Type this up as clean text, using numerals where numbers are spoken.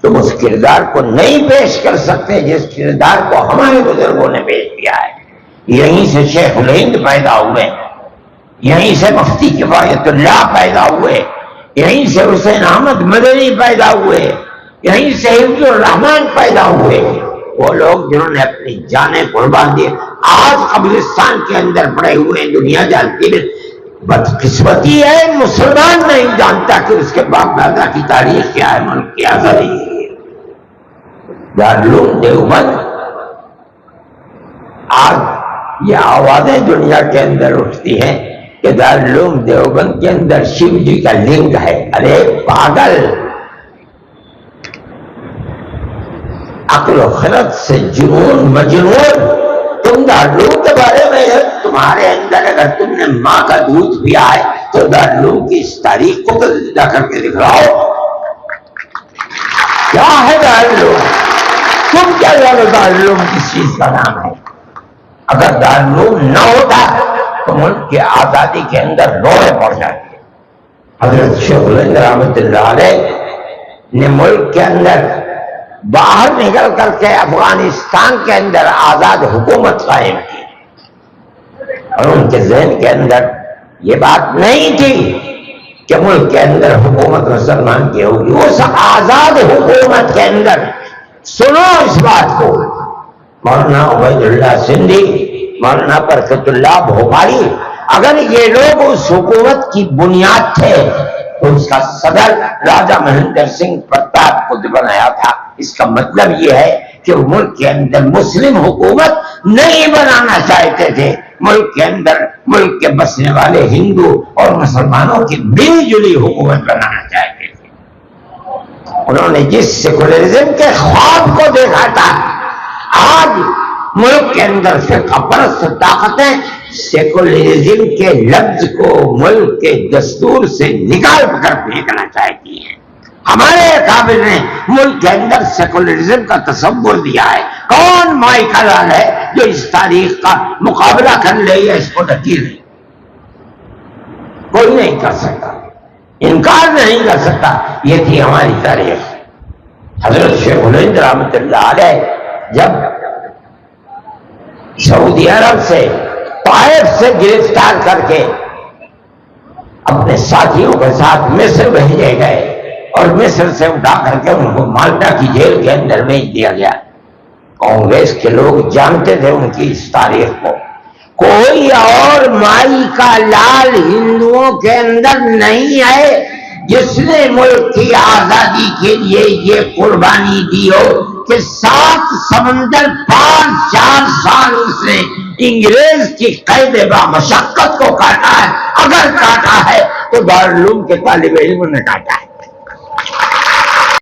تم اس کردار کو نہیں پیش کر سکتے جس کردار کو ہمارے بزرگوں نے پیش کیا ہے۔ یہیں سے شیخ الہند پیدا ہوئے، یہیں سے مفتی کفایت اللہ پیدا ہوئے، یہیں سے حسین احمد مدنی پیدا ہوئے، یہیں سے حفظ الرحمان پیدا ہوئے، وہ لوگ جنہوں نے اپنی جانیں قربان دی، آج قبرستان کے اندر پڑے ہوئے ہیں، دنیا جانتی ہے۔ بدقسمتی ہے مسلمان نہیں جانتا کہ اس کے باپ دادا کی تاریخ کیا ہے، ملک کی آزادی ہے۔ دارالعلوم دیوبند، آج یہ آوازیں دنیا کے اندر اٹھتی ہیں کہ دارالعلوم دیوبند کے اندر شیو جی کا لنگ ہے۔ ارے پاگل، عقل و خرد سے جنون مجنون، تم دارالعلوم کے بارے میں تمہارے اندر اگر تم نے ماں کا دودھ پیا ہے تو دارالعلوم کی اس تاریخ کو جا کر کے دکھلاؤ، کیا ہے دارالعلوم؟ تم کیا جانو دارالعلوم کس چیز کا نام ہے؟ اگر دارالعلوم نہ ہوتا تو ملک کی آزادی کے اندر روڑے پڑ جاتے۔ حضرت شیخ الہند رحمۃ اللہ علیہ نے ملک کے اندر باہر نکل کر کے افغانستان کے اندر آزاد حکومت قائم کی، اور ان کے ذہن کے اندر یہ بات نہیں تھی کہ ملک کے اندر حکومت مسلمان کی ہوگی۔ اس آزاد حکومت کے اندر سنو اس بات کو، مولانا عبید اللہ سندھی، مولانا برکت اللہ بھوپالی، اگر یہ لوگ اس حکومت کی بنیاد تھے تو اس کا صدر راجہ مہندر سنگھ پرتاپ کو بنایا تھا۔ اس کا مطلب یہ ہے کہ وہ ملک کے اندر مسلم حکومت نہیں بنانا چاہتے تھے، ملک کے اندر ملک کے بسنے والے ہندو اور مسلمانوں کی ملی جلی حکومت بنانا چاہتے تھے۔ انہوں نے جس سیکولرزم کے خواب کو دیکھا تھا، آج ملک کے اندر فرقہ پرست طاقتیں سیکولرزم کے لفظ کو ملک کے دستور سے نکال کر پھینکنا چاہتی ہیں۔ ہمارے اکابر نے ملک کے اندر سیکولرزم کا تصور دیا ہے۔ کون مائی کا لال ہے جو اس تاریخ کا مقابلہ کر لے یا اس کو ڈھکیل لے؟ کوئی نہیں کر سکتا، انکار نہیں کر سکتا۔ یہ تھی ہماری تاریخ۔ حضرت شیخ الہند رحمۃ اللہ علیہ جب سعودی عرب سے طائف سے گرفتار کر کے اپنے ساتھیوں کے ساتھ مصر بھیجے گئے اور مصر سے اٹھا کر کے ان کو مالٹا کی جیل کے اندر بھیج دیا گیا، کانگریس کے لوگ جانتے تھے ان کی اس تاریخ کو۔ کوئی اور مائی کا لال ہندوؤں کے اندر نہیں ہے جس نے ملک کی آزادی کے لیے یہ قربانی دی ہو کہ 7 سمندر پار 4 سال اس نے انگریز کی قید با مشقت کو کاٹا ہے۔ اگر کاٹا ہے تو دارالعلوم کے طالب علم نے کاٹا